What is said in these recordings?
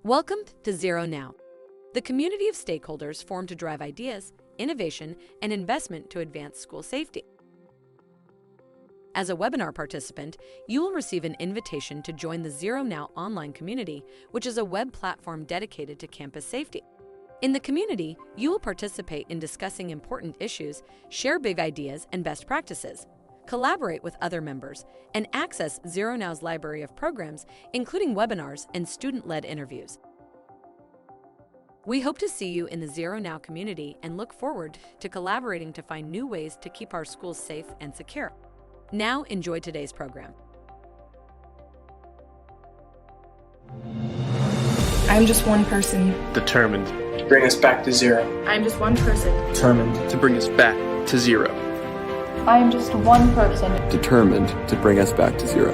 Welcome to ZeroNow, the community of stakeholders formed to drive ideas, innovation, and investment to advance school safety. As a webinar participant, you will receive an invitation to join the ZeroNow online community, which is a web platform dedicated to campus safety. In the community, you will participate in discussing important issues, share big ideas and best practices, collaborate with other members, and access ZeroNow's library of programs, including webinars and student-led interviews. We hope to see you in the ZeroNow community and look forward to collaborating to find new ways to keep our schools safe and secure. Now, enjoy today's program. I'm just one person. Determined to bring us back to zero. I'm just one person. Determined to bring us back to zero. I am just one person. Determined to bring us back to zero.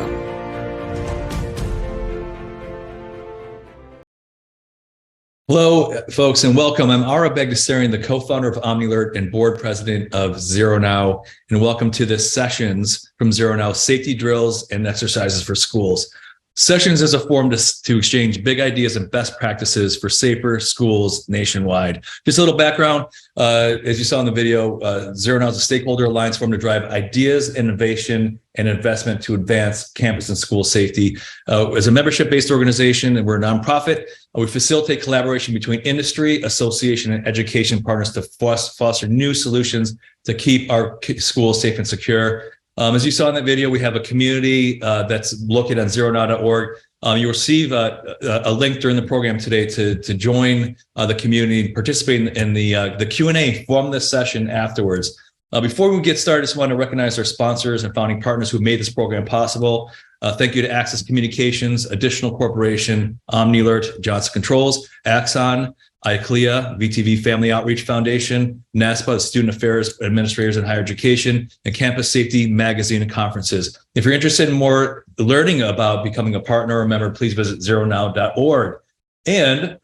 Hello, folks, and welcome. I'm Ara Bagdasarian, the co-founder of OmniAlert and board president of ZeroNow, and welcome to the Sessions from ZeroNow Safety Drills and Exercises for Schools. Sessions is a forum to exchange big ideas and best practices for safer schools nationwide. Just a little background, as you saw in the video, ZeroNow is a stakeholder alliance forum to drive ideas, innovation, and investment to advance campus and school safety. As a membership-based organization, and we're a nonprofit, we facilitate collaboration between industry, association, and education partners to foster new solutions to keep our schools safe and secure. As you saw in that video, we have a community that's located on ZeroNow.org. You'll receive a link during the program today to join the community, participate in the Q&A from this session afterwards. Before we get started, I just want to recognize our sponsors and founding partners who made this program possible. Thank you to Access Communications, Additional Corporation, OmniAlert, Johnson Controls, Axon, ICLEA, VTV Family Outreach Foundation, NASPA, Student Affairs Administrators in Higher Education, and Campus Safety Magazine and Conferences. If you're interested in more learning about becoming a partner or member, please visit ZeroNow.org. And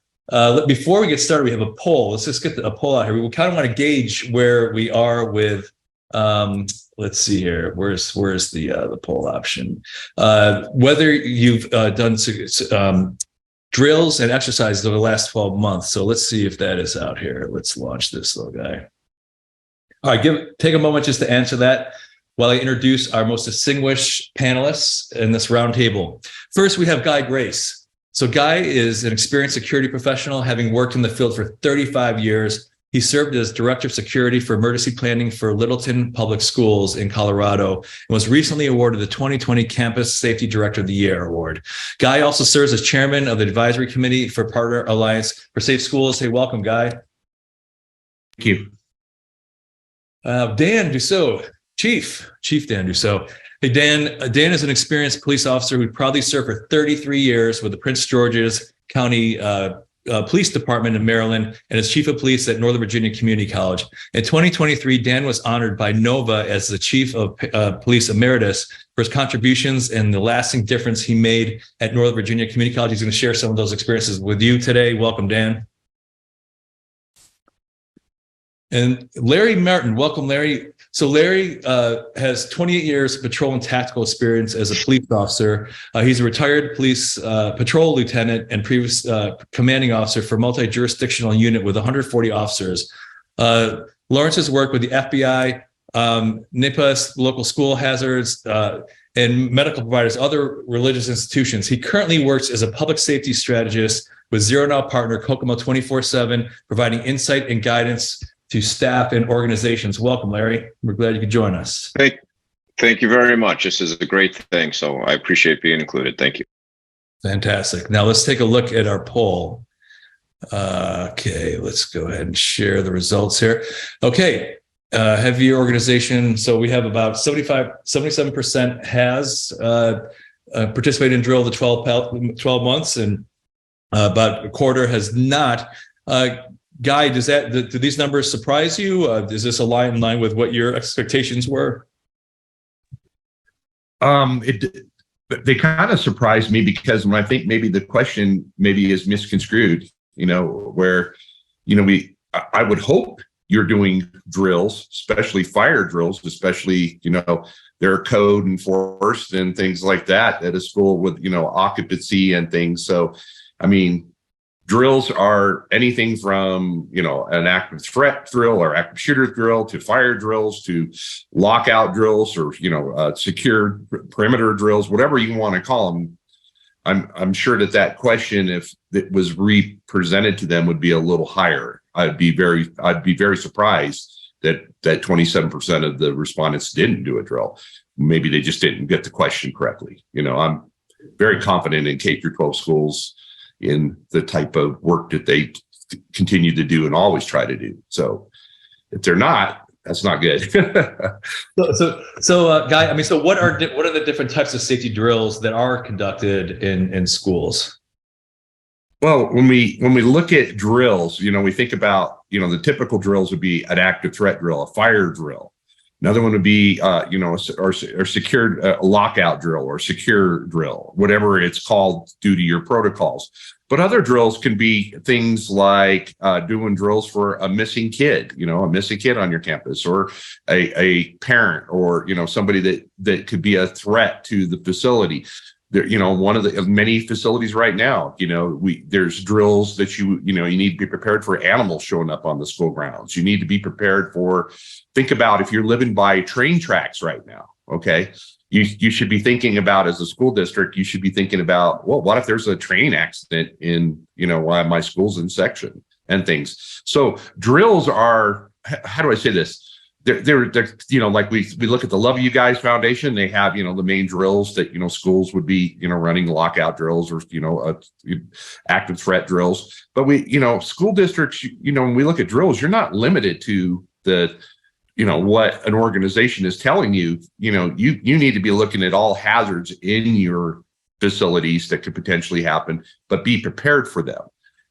before we get started, we have a poll. Let's just get a poll out here. We kind of want to gauge where we are with, let's see here. Where's the poll option? Whether you've done drills and exercises over the last 12 months. So let's see if that is out here. Let's launch this little guy. All right, take a moment just to answer that while I introduce our most distinguished panelists in this roundtable. First, we have Guy Grace. So Guy is an experienced security professional, having worked in the field for 35 years. He served as Director of Security for Emergency Planning for Littleton Public Schools in Colorado and was recently awarded the 2020 Campus Safety Director of the Year Award. Guy also serves as Chairman of the Advisory Committee for Partner Alliance for Safe Schools. Hey, welcome, Guy. Thank you. Dan Dusseau, Chief Dan Dusseau. Hey, Dan is an experienced police officer who proudly served for 33 years with the Prince George's County Police Department in Maryland and as Chief of Police at Northern Virginia Community College. In 2023, Dan was honored by NOVA as the Chief of Police Emeritus for his contributions and the lasting difference he made at Northern Virginia Community College. He's going to share some of those experiences with you today. Welcome, Dan. And Larry Martin, welcome, Larry. So Larry has 28 years of patrol and tactical experience as a police officer. He's a retired police patrol lieutenant and previous commanding officer for a multi-jurisdictional unit with 140 officers. Lawrence has worked with the FBI, NIPAS, local school hazards, and medical providers, other religious institutions. He currently works as a public safety strategist with ZeroNow partner Kokomo 24/7, providing insight and guidance to staff and organizations. Welcome, Larry. We're glad you could join us. Thank you very much. This is a great thing, so I appreciate being included. Thank you. Fantastic. Now let's take a look at our poll. Okay, let's go ahead and share the results here. Okay, heavy organization. So we have about 77% has participated in drill the 12 months, and about a quarter has not. Guy, do these numbers surprise you? Is this in line with what your expectations were? They kind of surprised me because when I think maybe the question maybe is misconstrued, where, I would hope you're doing drills, especially fire drills, especially, their code enforced and things like that at a school with, occupancy and things. So, I mean, Drills are anything from, an active threat drill or active shooter drill to fire drills to lockout drills or, secure perimeter drills, whatever you want to call them. I'm sure that question, if it was represented to them, would be a little higher. I'd be very surprised that 27% of the respondents didn't do a drill. Maybe they just didn't get the question correctly. I'm very confident in K through 12 schools in the type of work that they continue to do and always try to do. So if they're not, that's not good. Guy, so what are the different types of safety drills that are conducted in schools? Well, when we look at drills, we think about, the typical drills would be an active threat drill, a fire drill. Another one would be, or secured lockout drill or secure drill, whatever it's called due to your protocols. But other drills can be things like doing drills for a missing kid, a missing kid on your campus, or a parent, or somebody that could be a threat to the facility. There, one of the many facilities right now, there's drills that you need to be prepared for animals showing up on the school grounds. You need to be prepared for, think about if you're living by train tracks right now, okay? You should be thinking about, as a school district, you should be thinking about, well, what if there's a train accident in, my school's in section and things. So drills are, how do I say this? They're like we look at the Love You Guys Foundation, they have, the main drills that, schools would be, running lockout drills or, active threat drills. But school districts, when we look at drills, you're not limited to the, what an organization is telling you. You need to be looking at all hazards in your facilities that could potentially happen, but be prepared for them.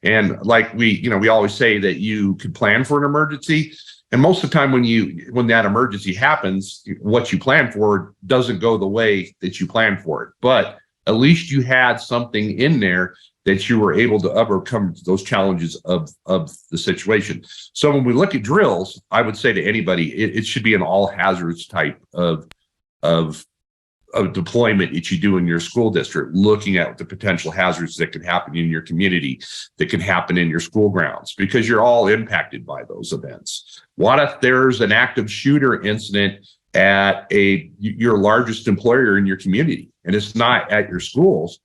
And like we always say that you could plan for an emergency. And most of the time when that emergency happens, what you plan for doesn't go the way that you planned for it. But at least you had something in there that you were able to overcome those challenges of the situation. So when we look at drills, I would say to anybody, it should be an all hazards type of deployment that you do in your school district, looking at the potential hazards that could happen in your community, that can happen in your school grounds, because you're all impacted by those events. What if there's an active shooter incident at your largest employer in your community, and it's not at your schools,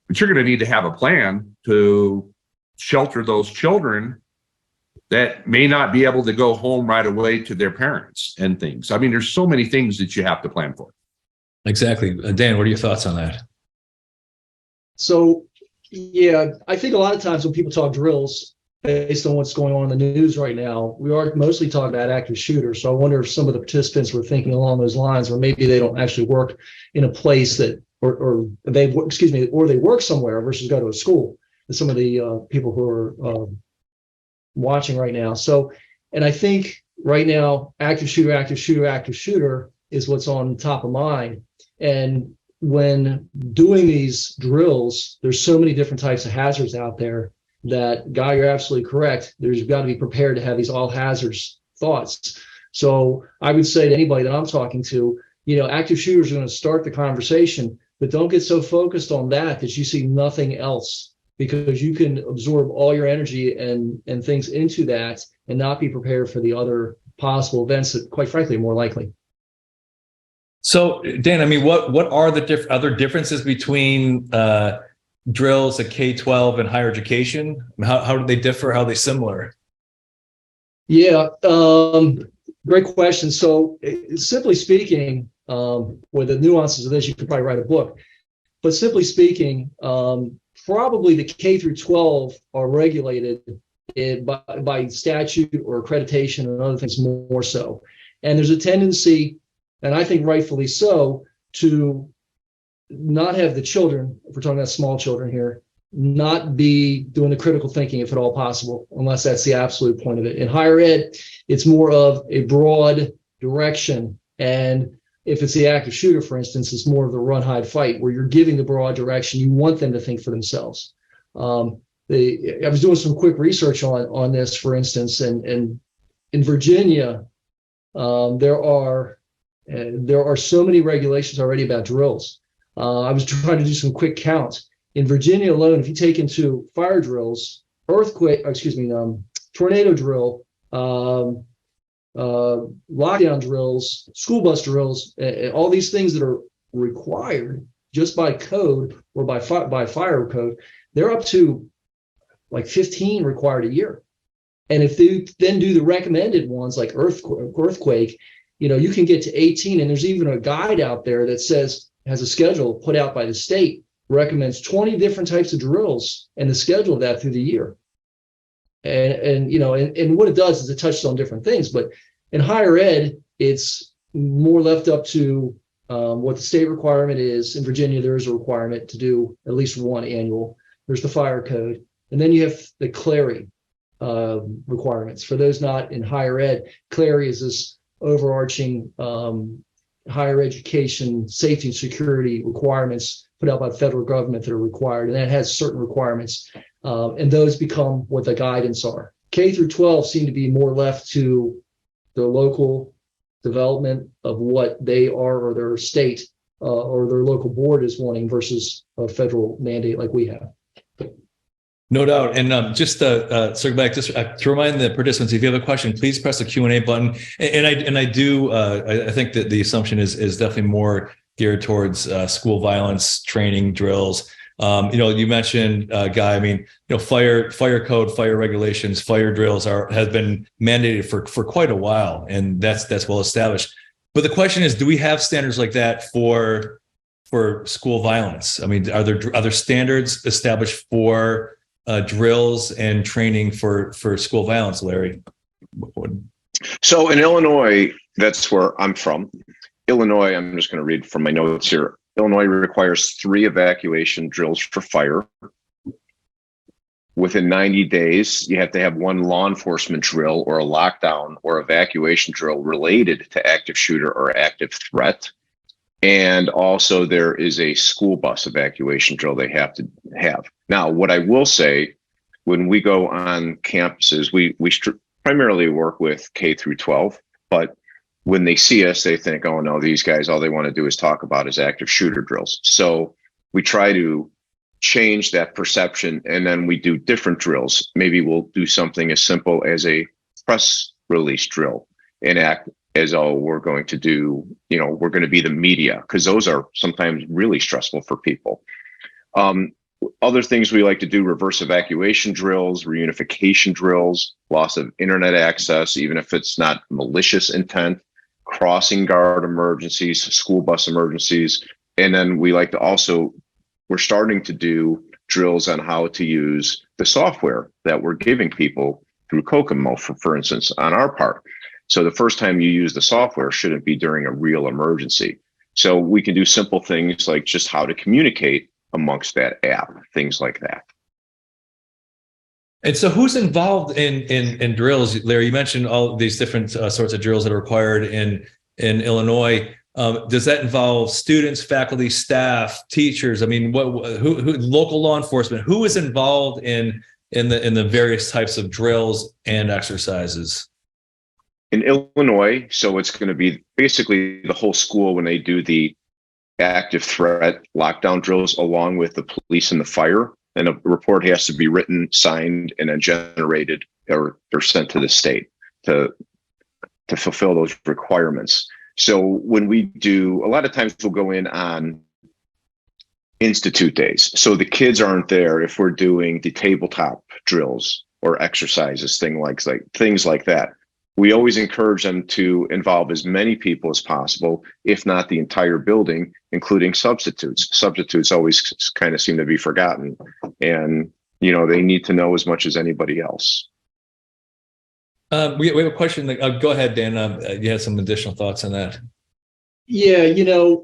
but you're going to need to have a plan to shelter those children that may not be able to go home right away to their parents and things. There's so many things that you have to plan for. Exactly. Dan, what are your thoughts on that? So, yeah, I think a lot of times when people talk drills, based on what's going on in the news right now, we are mostly talking about active shooters. So I wonder if some of the participants were thinking along those lines, or maybe they don't actually work in a place that, or they work somewhere versus go to a school. And some of the people who are watching right now. So, and I think right now, active shooter is what's on top of mind. And when doing these drills, there's so many different types of hazards out there that, Guy, you're absolutely correct. There's got to be prepared to have these all hazards thoughts. So I would say to anybody that I'm talking to, active shooters are going to start the conversation, but don't get so focused on that you see nothing else, because you can absorb all your energy and things into that and not be prepared for the other possible events that, quite frankly, are more likely. So, Dan, what are the other differences between drills at K-12 and higher education? How do they differ? How are they similar? Yeah, great question. So, simply speaking, with the nuances of this, you could probably write a book. But simply speaking, probably the K through 12 are regulated by statute or accreditation and other things more so. And there's a tendency, and I think rightfully so, to not have the children, if we're talking about small children here, not be doing the critical thinking if at all possible, unless that's the absolute point of it. In higher ed, it's more of a broad direction. And if it's the active shooter, for instance, it's more of the run, hide, fight, where you're giving the broad direction. You want them to think for themselves. I was doing some quick research on this, for instance, and in Virginia, there are so many regulations already about drills. I was trying to do some quick counts. In Virginia alone, if you take into fire drills, tornado drill, lockdown drills, school bus drills, all these things that are required just by code or by fire code, they're up to like 15 required a year. And if they then do the recommended ones like earthquake, you can get to 18. And there's even a guide out there that has a schedule put out by the state, recommends 20 different types of drills and the schedule of that through the year. And what it does is it touches on different things, but in higher ed, it's more left up to what the state requirement is. In Virginia, there is a requirement to do at least one annual. There's the fire code. And then you have the CLARI requirements. For those not in higher ed, CLARI is this overarching higher education safety and security requirements put out by the federal government that are required. And that has certain requirements. And those become what the guidance are. K through 12 seem to be more left to the local development of what they are or their state or their local board is wanting versus a federal mandate like we have. No doubt. And just circle back, just to remind the participants, if you have a question, please press the Q&A button. And I think that the assumption is definitely more geared towards school violence training drills. You mentioned, Guy, fire code, fire regulations, fire drills have been mandated for quite a while, and that's well established. But the question is, do we have standards like that for school violence? Are there standards established for drills and training for school violence, Larry? So in Illinois, that's where I'm from. Illinois, I'm just going to read from my notes here. Illinois requires 3 evacuation drills for fire. Within 90 days, you have to have 1 law enforcement drill or a lockdown or evacuation drill related to active shooter or active threat. And also there is a school bus evacuation drill they have to have. Now, what I will say, when we go on campuses, we primarily work with K through 12, but when they see us, they think, oh no, these guys, all they want to do is talk about is active shooter drills. So we try to change that perception, and then we do different drills. Maybe we'll do something as simple as a press release drill and act as though we're going to do, we're going to be the media, because those are sometimes really stressful for people. Other things we like to do: reverse evacuation drills, reunification drills, loss of internet access, even if it's not malicious intent, crossing guard emergencies, school bus emergencies. And then we like to we're starting to do drills on how to use the software that we're giving people through Kokomo, for instance, on our part. So the first time you use the software shouldn't be during a real emergency. So we can do simple things like just how to communicate amongst that app, things like that. And so who's involved in drills? Larry, you mentioned all these different sorts of drills that are required in Illinois. Does that involve students, faculty, staff, teachers? Who local law enforcement? Who is involved in the various types of drills and exercises? In Illinois, so it's going to be basically the whole school when they do the active threat lockdown drills, along with the police and the fire. And a report has to be written, signed, and then generated or sent to the state to fulfill those requirements. So when we do, a lot of times we'll go in on institute days. So the kids aren't there if we're doing the tabletop drills or exercises, things like that. We always encourage them to involve as many people as possible, if not the entire building, including substitutes. Substitutes always kind of seem to be forgotten, and they need to know as much as anybody else. We have a question. Go ahead, Dan. You had some additional thoughts on that. Yeah,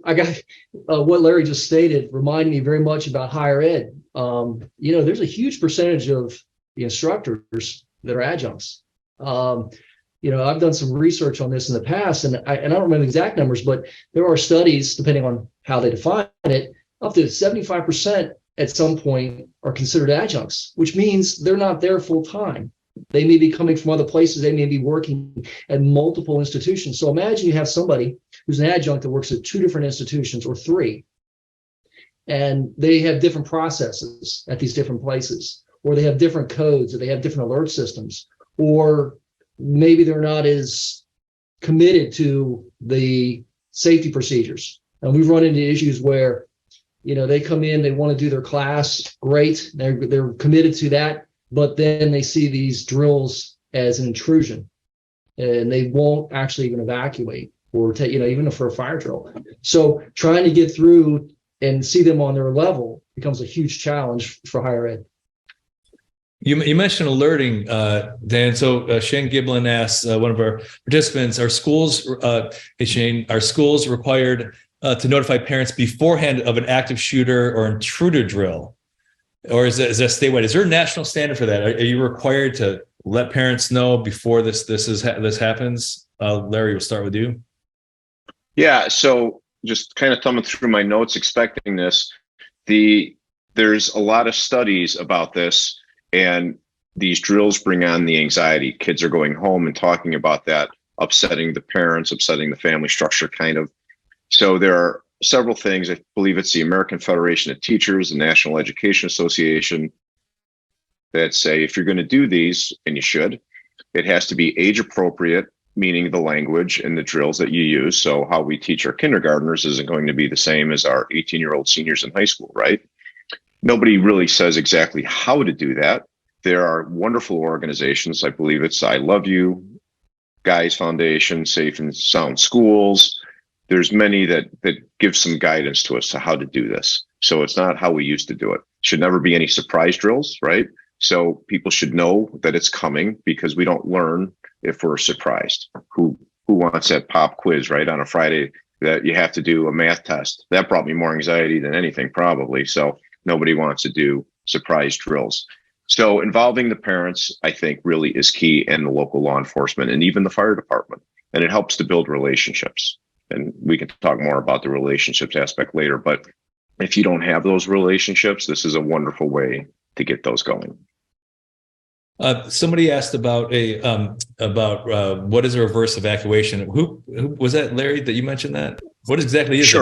I got what Larry just stated reminded me very much about higher ed. There's a huge percentage of the instructors that are adjuncts. I've done some research on this in the past, and I don't remember the exact numbers, but there are studies, depending on how they define it, up to 75% at some point are considered adjuncts, which means they're not there full time. They may be coming from other places. They may be working at multiple institutions. So imagine you have somebody who's an adjunct that works at 2 different institutions or 3, and they have different processes at these different places. or they have different codes, or they have different alert systems, or maybe they're not as committed to the safety procedures. And we've run into issues where, they come in, they want to do their class, great, they're committed to that, but then they see these drills as an intrusion, and they won't actually even evacuate or take, even for a fire drill. So trying to get through and see them on their level becomes a huge challenge for higher ed. You mentioned alerting, Dan. So Shane Giblin asks, one of our participants, are schools, hey Shane, are schools required to notify parents beforehand of an active shooter or intruder drill? Or is that statewide? Is there a national standard for that? Are you required to let parents know before this happens? Larry, we'll start with you. Yeah, so just kind of thumbing through my notes expecting this, there's a lot of studies about this, and these drills bring on the anxiety. Kids are going home and talking about that, upsetting the parents, upsetting the family structure kind of. So there are several things. I believe it's the American Federation of Teachers, the National Education Association, that say if you're going to do these, and you should, it has to be age appropriate, meaning the language and the drills that you use. So how we teach our kindergartners isn't going to be the same as our 18-year-old seniors in high school, right? Nobody really says exactly how to do that. There are wonderful organizations. I believe it's I Love You, Guys Foundation, Safe and Sound Schools. There's many that give some guidance to us to how to do this. So it's not how we used to do it. Should never be any surprise drills, right? So people should know that it's coming, because we don't learn if we're surprised. Who wants that pop quiz, right, on a Friday that you have to do a math test? That brought me more anxiety than anything, probably. So nobody wants to do surprise drills. So involving the parents, I think, really is key, and the local law enforcement and even the fire department. And it helps to build relationships. And we can talk more about the relationships aspect later. But if you don't have those relationships, this is a wonderful way to get those going. Somebody asked about what is a reverse evacuation. Who was that, Larry, that you mentioned that? What exactly is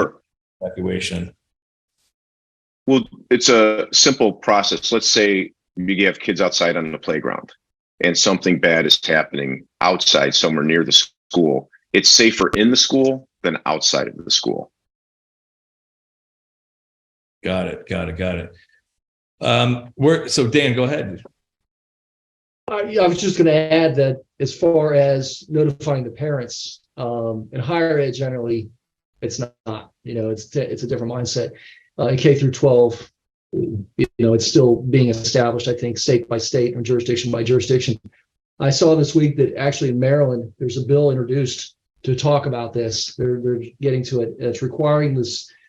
evacuation? Well, it's a simple process. Let's say you have kids outside on the playground and something bad is happening outside somewhere near the school. It's safer in the school than outside of the school. Got it. So Dan, go ahead. I was just going to add that as far as notifying the parents, in higher ed generally, it's not. It's a different mindset. In K through 12, it's still being established, I think, state by state or jurisdiction by jurisdiction. I saw this week that actually in Maryland, there's a bill introduced to talk about this. They're getting to it. It's requiring the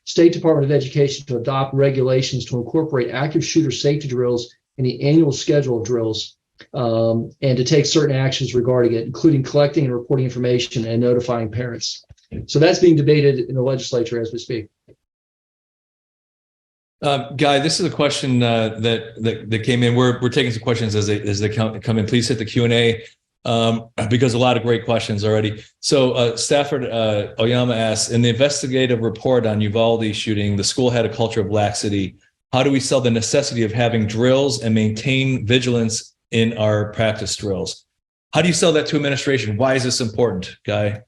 State Department of Education to adopt regulations to incorporate active shooter safety drills in the annual schedule of drills, and to take certain actions regarding it, including collecting and reporting information and notifying parents. So that's being debated in the legislature as we speak. Guy, this is a question that came in. We're taking some questions as they come in. Please hit the Q&A because a lot of great questions already. So Stafford Oyama asks, in the investigative report on Uvalde shooting, the school had a culture of laxity. How do we sell the necessity of having drills and maintain vigilance in our practice drills? How do you sell that to administration? Why is this important, Guy?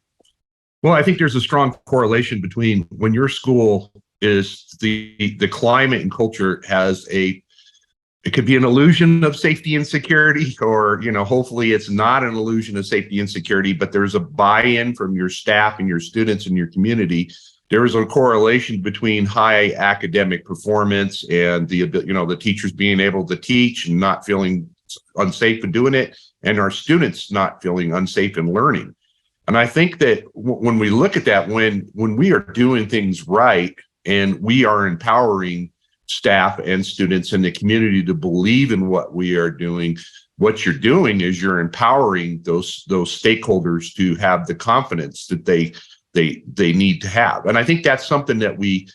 Well, I think there's a strong correlation between when your school is the climate and culture has it could be an illusion of safety and security, or, hopefully it's not an illusion of safety and security, but there's a buy-in from your staff and your students and your community. There is a correlation between high academic performance and the teachers being able to teach and not feeling unsafe in doing it, and our students not feeling unsafe in learning. And I think that when we look at that, when we are doing things right, and we are empowering staff and students in the community to believe in what we are doing, what you're doing is you're empowering those stakeholders to have the confidence that they need to have. And I think that's something that we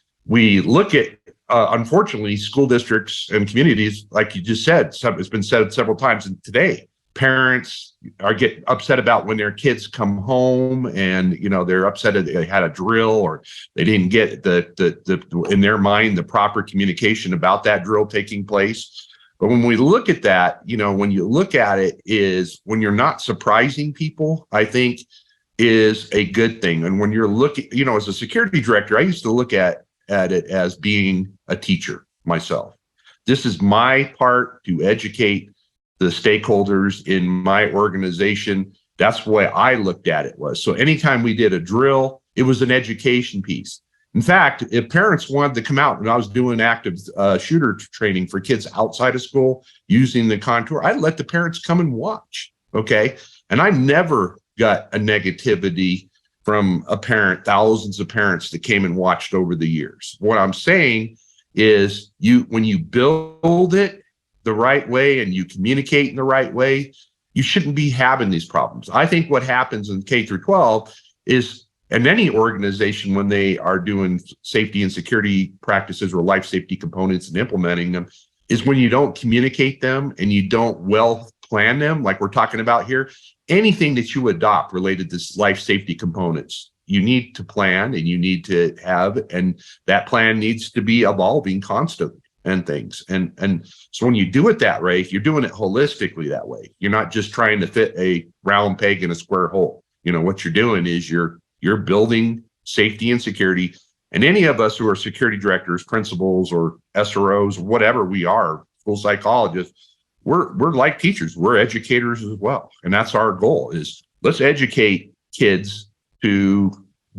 look at. Unfortunately, school districts and communities, like you just said, it's been said several times today, parents get upset about when their kids come home and they're upset that they had a drill or they didn't get the in their mind the proper communication about that drill taking place. But when we look at that, when you look at it is when you're not surprising people, I think is a good thing. And when you're looking, as a security director, I used to look at it as being a teacher myself. This is my part to educate the stakeholders in my organization. That's the way I looked at it was. So anytime we did a drill, it was an education piece. In fact, if parents wanted to come out, when I was doing active shooter training for kids outside of school using the contour, I'd let the parents come and watch. Okay. And I never got a negativity from a parent, thousands of parents that came and watched over the years. What I'm saying is when you build it the right way and you communicate in the right way, you shouldn't be having these problems. I think what happens in K through 12 is, and any organization, when they are doing safety and security practices or life safety components and implementing them, is when you don't communicate them and you don't well plan them, like we're talking about here. Anything that you adopt related to life safety components, you need to plan and you need to have, and that plan needs to be evolving constantly and things. And so when you do it that way, you're doing it holistically that way. You're not just trying to fit a round peg in a square hole. What you're doing is you're building safety and security. And any of us who are security directors, principals, or SROs, whatever we are, school psychologists, we're like teachers. We're educators as well. And that's our goal, is let's educate kids to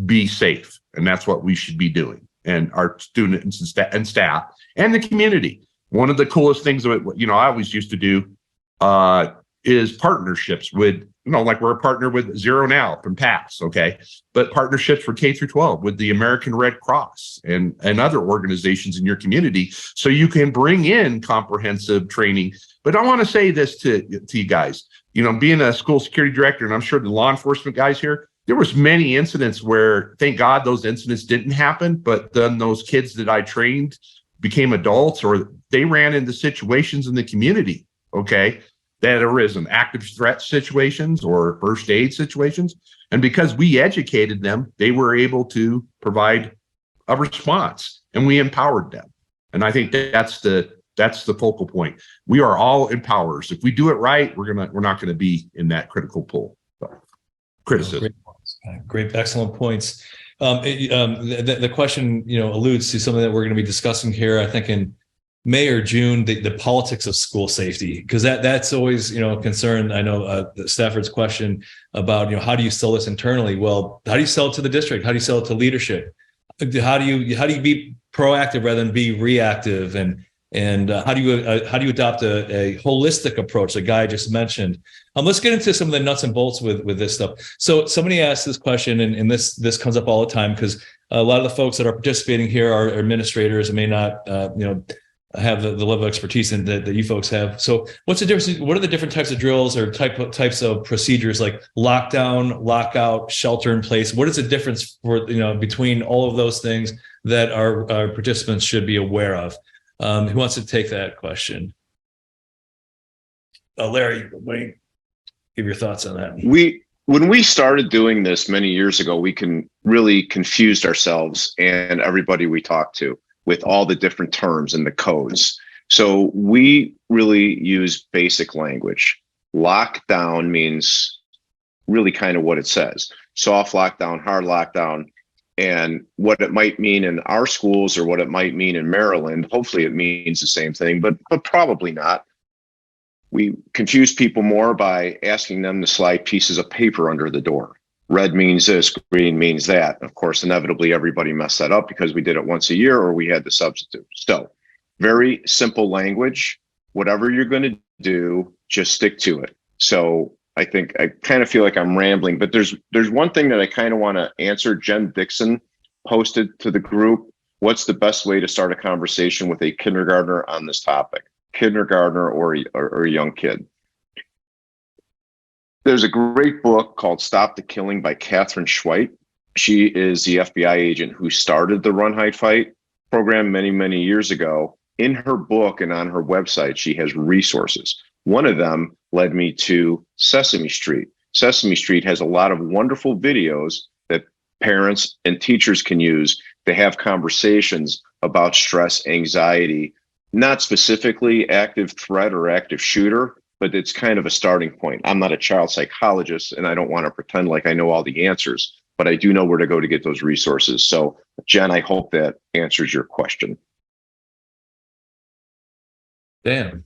be safe. And that's what we should be doing. And our students and staff and the community. One of the coolest things that I always used to do is partnerships with, like we're a partner with ZeroNow from PATS, okay? But partnerships for K through 12 with the American Red Cross and other organizations in your community, so you can bring in comprehensive training. But I want to say this to you guys, being a school security director, and I'm sure the law enforcement guys here, there was many incidents where, thank God, those incidents didn't happen, but then those kids that I trained became adults, or they ran into situations in the community, okay, that arisen, active threat situations or first aid situations. And because we educated them, they were able to provide a response, and we empowered them. And I think that's the focal point. We are all empowerers. If we do it right, we're not gonna be in that critical pull. Criticism. Great, excellent points. The question, alludes to something that we're going to be discussing here, I think in May or June, the politics of school safety, because that's always, a concern. I know Stafford's question about, how do you sell this internally? Well, how do you sell it to the district? How do you sell it to leadership? How do you be proactive rather than be reactive? And how do you adopt a holistic approach that Guy just mentioned? Let's get into some of the nuts and bolts with this stuff. So somebody asked this question, and this comes up all the time, because a lot of the folks that are participating here are administrators and may not have the level of expertise that you folks have. So what's the difference? What are the different types of drills or types of procedures, like lockdown, lockout, shelter in place? What is the difference for between all of those things that our participants should be aware of? Who wants to take that question? Larry, Wayne, give your thoughts on that. When we started doing this many years ago, we really confused ourselves and everybody we talked to with all the different terms and the codes. So we really use basic language. Lockdown means really kind of what it says: soft lockdown, hard lockdown. And what it might mean in our schools or what it might mean in Maryland, hopefully it means the same thing, but probably not. We confuse people more by asking them to slide pieces of paper under the door. Red means this, green means that. Of course, inevitably, everybody messed that up because we did it once a year or we had to substitute. So very simple language. Whatever you're going to do, just stick to it. So I kind of feel like I'm rambling, but there's one thing that I kind of want to answer. Jen Dixon posted to the group, what's the best way to start a conversation with a kindergartner on this topic? Kindergartner or a young kid. There's a great book called Stop the Killing by Catherine Schweit. She is the FBI agent who started the Run, Hide, Fight program many, many years ago. In her book and on her website, she has resources. One of them led me to Sesame Street. Sesame Street has a lot of wonderful videos that parents and teachers can use to have conversations about stress, anxiety, Not specifically active threat or active shooter, but it's kind of a starting point. I'm not a child psychologist, and I don't want to pretend like I know all the answers, but I do know where to go to get those resources. So, Jen, I hope that answers your question. Dan.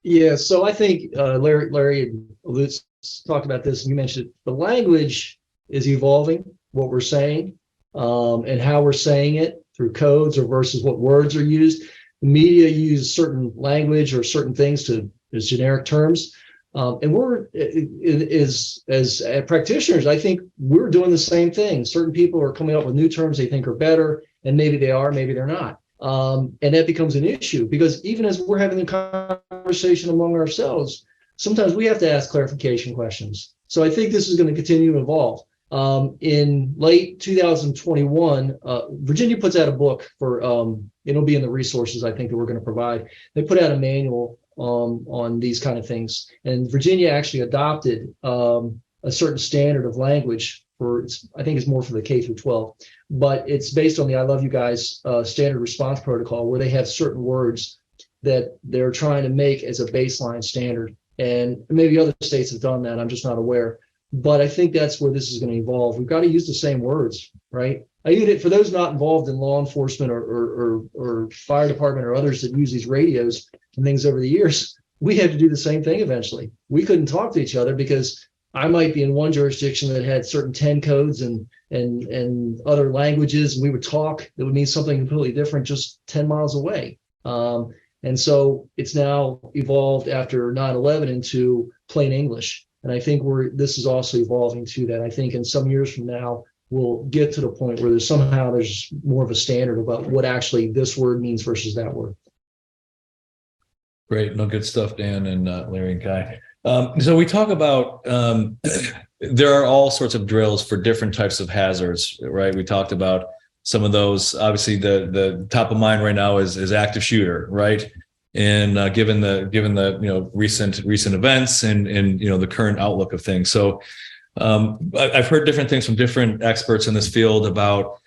Yeah, so I think Larry and Lutz talked about this, and you mentioned it. The language is evolving, what we're saying, and how we're saying it through codes or versus what words are used. The media use certain language or certain things as generic terms. And we're, as practitioners, I think we're doing the same thing. Certain people are coming up with new terms they think are better, and maybe they are, maybe they're not. And that becomes an issue because even as we're having a conversation among ourselves, sometimes we have to ask clarification questions. So I think this is going to continue to evolve. In late 2021, Virginia puts out a book for, it'll be in the resources I think that we're going to provide. They put out a manual on these kind of things. And Virginia actually adopted a certain standard of language for, I think it's more for the K through 12, but it's based on the I Love You Guys standard response protocol, where they have certain words that they're trying to make as a baseline standard. And maybe other states have done that. I'm just not aware. But I think that's where this is going to evolve. We've got to use the same words, right? I use it for those not involved in law enforcement or fire department or others that use these radios and things over the years. We had to do the same thing eventually. We couldn't talk to each other because I might be in one jurisdiction that had certain 10 codes and other languages, and we would talk that would mean something completely different just 10 miles away. And so it's now evolved after 9/11 into plain English. And I think this is also evolving to that. I think in some years from now, we'll get to the point where there's more of a standard about what actually this word means versus that word. Great. No, good stuff, Dan and Larry and Kai. So we talk about, there are all sorts of drills for different types of hazards, right? We talked about some of those. Obviously, the top of mind right now is active shooter, right? And given the recent events and the current outlook of things. So I've heard different things from different experts in this field about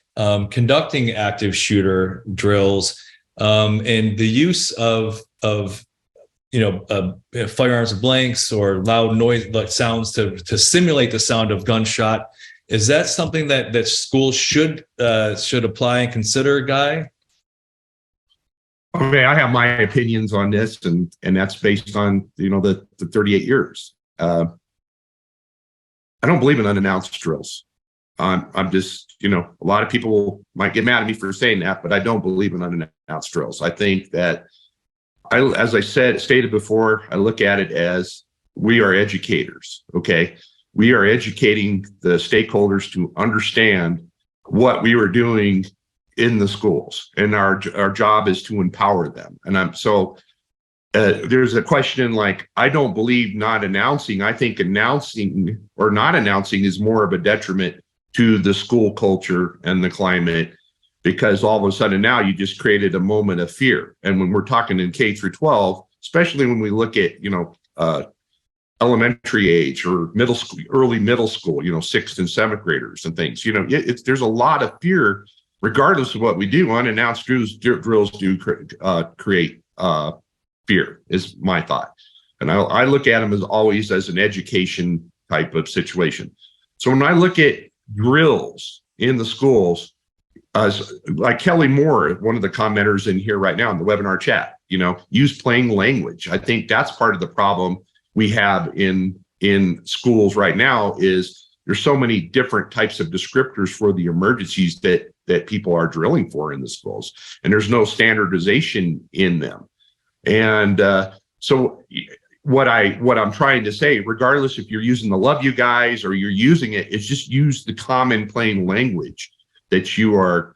conducting active shooter drills and the use of firearms blanks or loud noise like sounds to simulate the sound of gunshot. Is that something that schools should apply and consider, Guy? Okay, I have my opinions on this, and that's based on the 38 years. I don't believe in unannounced drills. I'm just a lot of people might get mad at me for saying that, but I don't believe in unannounced drills. I think that as I stated before, I look at it as we are educators. Okay, we are educating the stakeholders to understand what we are doing in the schools, and our job is to empower them. And there's a question like, I don't believe not announcing. I think announcing or not announcing is more of a detriment to the school culture and the climate, because all of a sudden now you just created a moment of fear. And when we're talking in K through 12, especially when we look at elementary age or middle school, early middle school, 6th and 7th graders and things, there's a lot of fear. Regardless of what we do, unannounced drills do create fear, is my thought. And I look at them as always as an education type of situation. So when I look at drills in the schools, as like Kelly Moore, one of the commenters in here right now in the webinar chat, use plain language. I think that's part of the problem we have in schools right now is there's so many different types of descriptors for the emergencies that people are drilling for in the schools, and there's no standardization in them. And so what I'm trying to say, regardless if you're using the Love You Guys or you're using it, is just use the common plain language that you're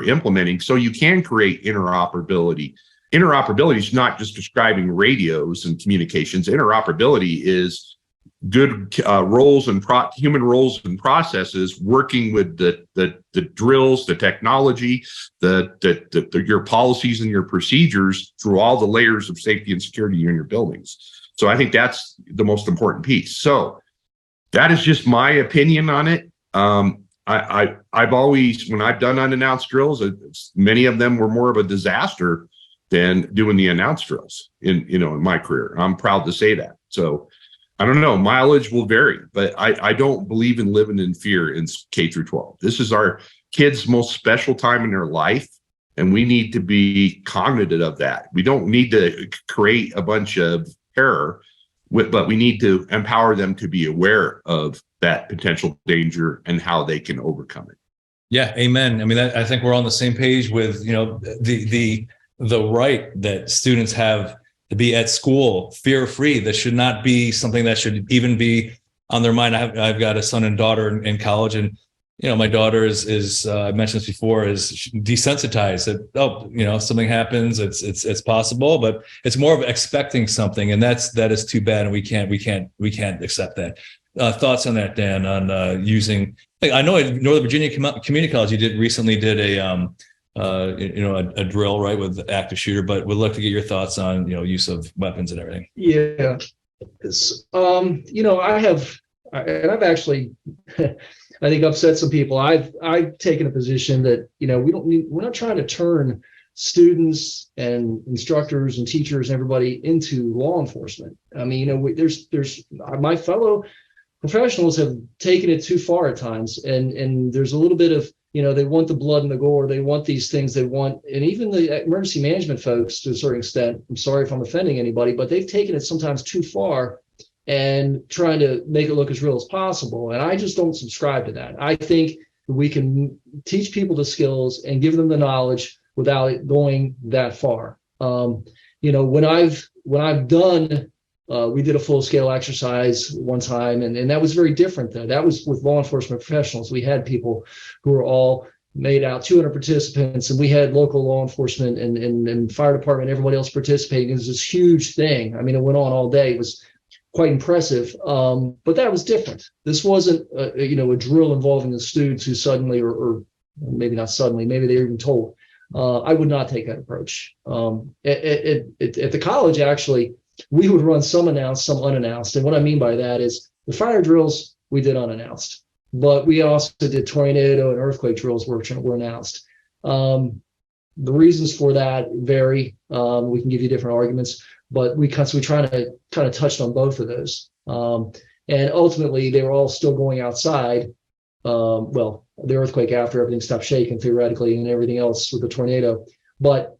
implementing, so you can create interoperability. Interoperability is not just describing radios and communications. Interoperability is good human roles and processes working with the drills, the technology, your policies and your procedures through all the layers of safety and security in your buildings. So I think that's the most important piece. So that is just my opinion on it. I've always, when I've done unannounced drills, many of them were more of a disaster than doing the announce drills in my career. I'm proud to say that. So I don't know, mileage will vary, but I don't believe in living in fear in K through 12. This is our kids' most special time in their life, and we need to be cognizant of that. We don't need to create a bunch of terror, but we need to empower them to be aware of that potential danger and how they can overcome it. Yeah, amen. I mean, I think we're on the same page with, the right that students have to be at school fear-free. That should not be something that should even be on their mind. I've got a son and daughter in college, and my daughter is I mentioned this before, is desensitized that something happens, it's possible, but it's more of expecting something, and that is too bad, and we can't accept that. Thoughts on that, Dan? On using, I know at Northern Virginia Community College you recently did a drill, right, with the active shooter, but we'd love to get your thoughts on use of weapons and everything. Yeah, I've actually I think upset some people. I've taken a position that we're not trying to turn students and instructors and teachers and everybody into law enforcement. I mean, there's my fellow professionals have taken it too far at times, and there's a little bit of they want the blood and the gore, they want these things, and even the emergency management folks to a certain extent. I'm sorry if I'm offending anybody, but they've taken it sometimes too far and trying to make it look as real as possible. And I just don't subscribe to that. I think we can teach people the skills and give them the knowledge without it going that far. When I've done, we did a full scale exercise one time, and that was very different though. That was with law enforcement professionals. We had people who were all made out, 200 participants, and we had local law enforcement and fire department, everybody else participating. It was this huge thing. I mean, it went on all day. It was quite impressive, but that was different. This wasn't a drill involving the students who suddenly, or maybe not suddenly, maybe they were even told. I would not take that approach. At the college, actually, we would run some announced, some unannounced. And what I mean by that is the fire drills we did unannounced, but we also did tornado and earthquake drills were announced. The reasons for that vary. We can give you different arguments, but we try to kind of touched on both of those. And ultimately, they were all still going outside. The earthquake after everything stopped shaking theoretically, and everything else with the tornado. But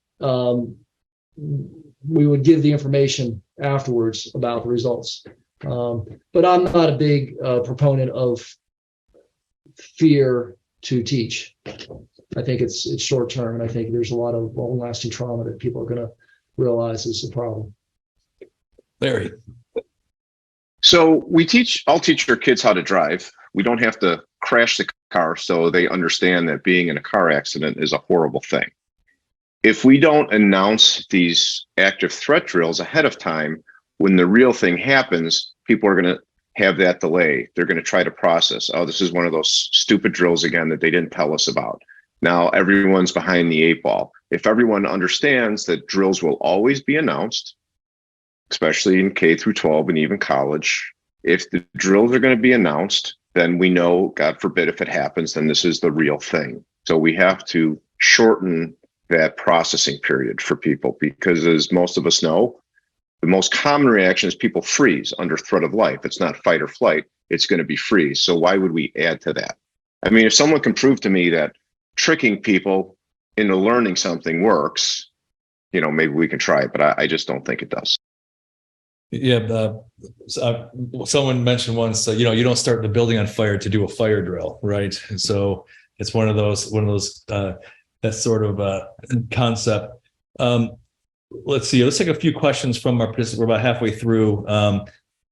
we would give the information afterwards about the results. But I'm not a big proponent of fear to teach. I think it's short term, and I think there's a lot of long-lasting trauma that people are going to realize is a problem. Larry. So I'll teach our kids how to drive. We don't have to crash the car, so they understand that being in a car accident is a horrible thing. If we don't announce these active threat drills ahead of time, when the real thing happens, people are going to have that delay. They're going to try to process, oh, this is one of those stupid drills again that they didn't tell us about. Now everyone's behind the eight ball. If everyone understands that drills will always be announced, especially in K through 12 and even college, if the drills are going to be announced, then we know, God forbid, if it happens, then this is the real thing. So we have to shorten that processing period for people, because as most of us know, the most common reaction is people freeze under threat of life. It's not fight or flight. It's going to be freeze. So why would we add to that? I mean, if someone can prove to me that tricking people into learning something works, maybe we can try it, but I just don't think it does. Yeah, someone mentioned once, you don't start the building on fire to do a fire drill, right? And so it's one of those that sort of concept. Let's see. Let's take a few questions from our participants. We're about halfway through.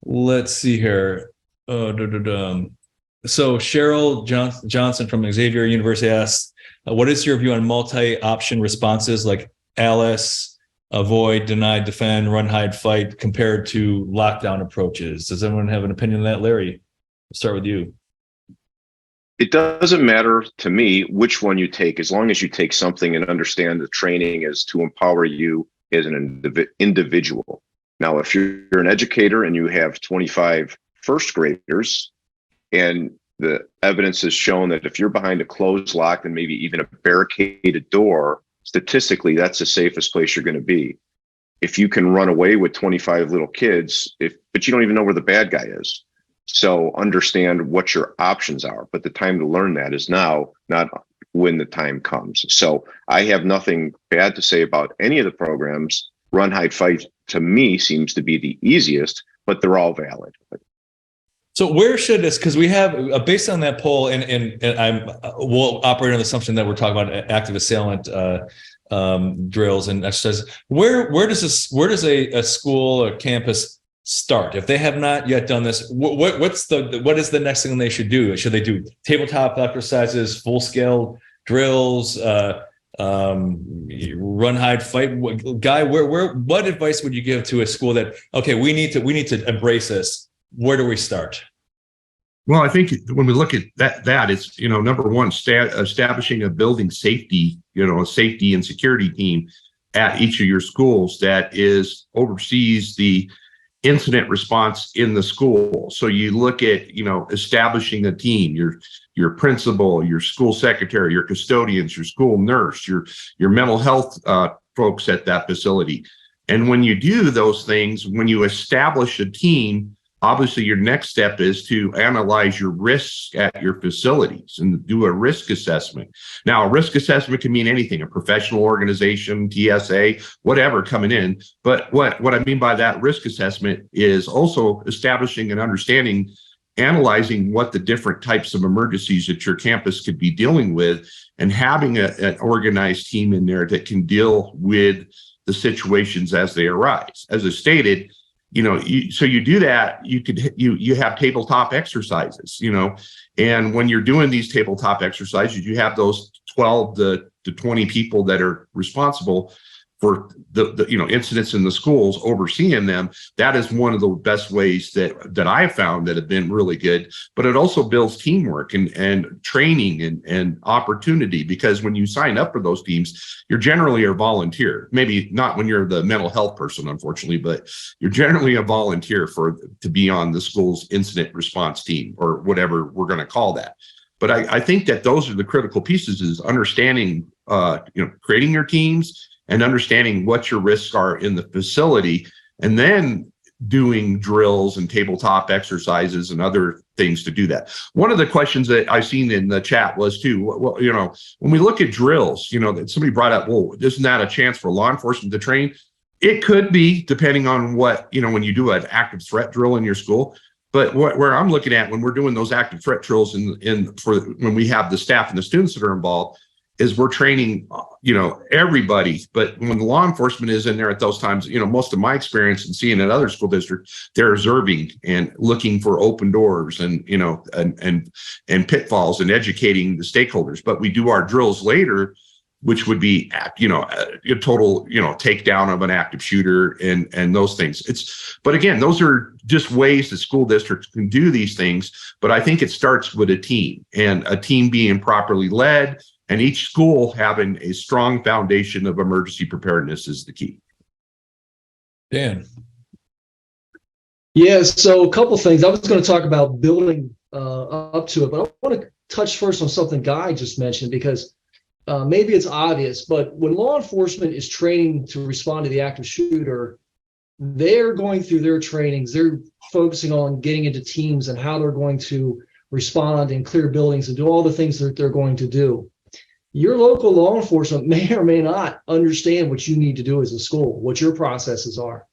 Let's see here. So Cheryl Johnson from Xavier University asks, what is your view on multi-option responses like ALICE, avoid, deny, defend, run, hide, fight, compared to lockdown approaches? Does anyone have an opinion on that? Larry, we'll start with you. It doesn't matter to me which one you take, as long as you take something and understand the training is to empower you as an individual. Now, if you're an educator and you have 25 first graders, and the evidence has shown that if you're behind a closed, locked, and maybe even a barricaded door, statistically, that's the safest place you're going to be. If you can run away with 25 little kids, but you don't even know where the bad guy is. So understand what your options are. But the time to learn that is now, not when the time comes. So I have nothing bad to say about any of the programs. Run, hide, fight, to me, seems to be the easiest, but they're all valid. So where should this, because we have, based on that poll, and we'll operate on the assumption that we're talking about active assailant drills and exercises. Where does a school or campus start if they have not yet done this? What is the next thing they should do? Should they do tabletop exercises, full scale drills, run, hide, fight? Guy, what advice would you give to a school that, okay, we need to embrace this? Where do we start? Well, I think when we look at that it's, number one, establishing a building safety, a safety and security team at each of your schools that oversees the incident response in the school. So you look at, establishing a team, your principal, your school secretary, your custodians, your school nurse, your mental health folks at that facility. And when you do those things, when you establish a team, obviously your next step is to analyze your risks at your facilities and do a risk assessment. Now, a risk assessment can mean anything, a professional organization, TSA, whatever coming in. But what I mean by that risk assessment is also establishing an understanding, analyzing what the different types of emergencies that your campus could be dealing with, and having an organized team in there that can deal with the situations as they arise. As I stated, so you do that, you have tabletop exercises, and when you're doing these tabletop exercises, you have those 12 to 20 people that are responsible for the incidents in the schools, overseeing them. That is one of the best ways that I've found that have been really good. But it also builds teamwork and training and opportunity, because when you sign up for those teams, you're generally a volunteer. Maybe not when you're the mental health person, unfortunately, but you're generally a volunteer to be on the school's incident response team, or whatever we're going to call that. But I think that those are the critical pieces: is understanding, creating your teams, and understanding what your risks are in the facility, and then doing drills and tabletop exercises and other things to do that. One of the questions that I've seen in the chat was too, well, when we look at drills, that somebody brought up, well, isn't that a chance for law enforcement to train? It could be, depending on what, when you do an active threat drill in your school. But where I'm looking at when we're doing those active threat drills when we have the staff and the students that are involved, is we're training, everybody. But when the law enforcement is in there at those times, most of my experience and seeing at other school districts, they're observing and looking for open doors and and pitfalls and educating the stakeholders. But we do our drills later, which would be, a total, takedown of an active shooter and those things. But again, those are just ways that school districts can do these things. But I think it starts with a team, and a team being properly led, and each school having a strong foundation of emergency preparedness is the key. Dan. Yeah, so a couple things. I was going to talk about building up to it, but I want to touch first on something Guy just mentioned, because maybe it's obvious, but when law enforcement is training to respond to the active shooter, they're going through their trainings. They're focusing on getting into teams and how they're going to respond and clear buildings and do all the things that they're going to do. Your local law enforcement may or may not understand what you need to do as a school, what your processes are.